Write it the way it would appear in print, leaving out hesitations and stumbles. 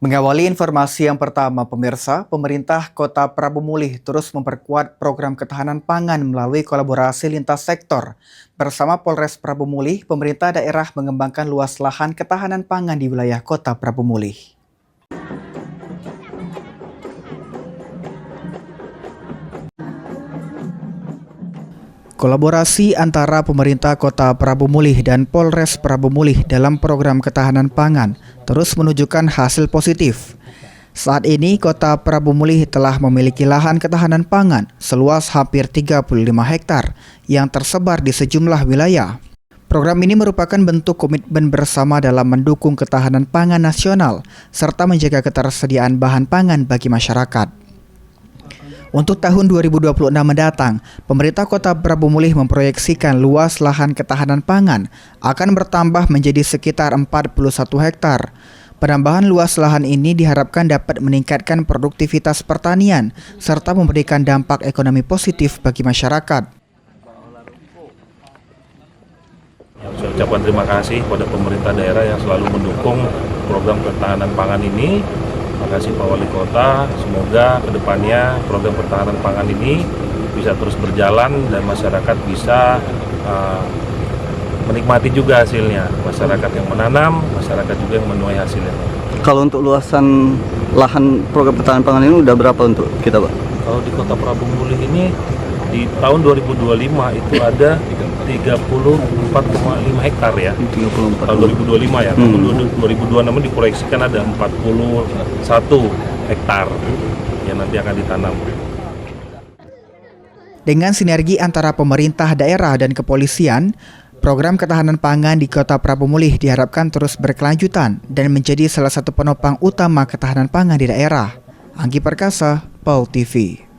Mengawali informasi yang pertama, pemirsa, pemerintah Kota Prabu Mulih terus memperkuat program ketahanan pangan melalui kolaborasi lintas sektor. Bersama Polres Prabu Mulih, pemerintah daerah mengembangkan luas lahan ketahanan pangan di wilayah Kota Prabu Mulih. Kolaborasi antara pemerintah Kota Prabu Mulih dan Polres Prabu Mulih dalam program ketahanan pangan terus menunjukkan hasil positif. Saat ini Kota Prabu Mulih telah memiliki lahan ketahanan pangan seluas hampir 35 hektar yang tersebar di sejumlah wilayah. Program ini merupakan bentuk komitmen bersama dalam mendukung ketahanan pangan nasional serta menjaga ketersediaan bahan pangan bagi masyarakat. Untuk tahun 2026 mendatang, pemerintah Kota Prabu Mulih memproyeksikan luas lahan ketahanan pangan akan bertambah menjadi sekitar 41 hektar. Penambahan luas lahan ini diharapkan dapat meningkatkan produktivitas pertanian serta memberikan dampak ekonomi positif bagi masyarakat. Saya ucapkan terima kasih kepada pemerintah daerah yang selalu mendukung program ketahanan pangan ini. Terima kasih Pak Wali Kota, semoga kedepannya program pertahanan pangan ini bisa terus berjalan dan masyarakat bisa menikmati juga hasilnya. Masyarakat yang menanam, masyarakat juga yang menuai hasilnya. Kalau untuk luasan lahan program pertahanan pangan ini udah berapa untuk kita, Pak? Kalau di Kota Prabu Mulih ini di tahun 2025 itu ada 34,5 hektar ya. 34. Tahun 2025 ya. Tahun 2026 diproyeksikan ada 41 hektar yang nanti akan ditanam. Dengan sinergi antara pemerintah daerah dan kepolisian, program ketahanan pangan di Kota Prabu Mulih diharapkan terus berkelanjutan dan menjadi salah satu penopang utama ketahanan pangan di daerah. Anggi Perkasa, PAL TV.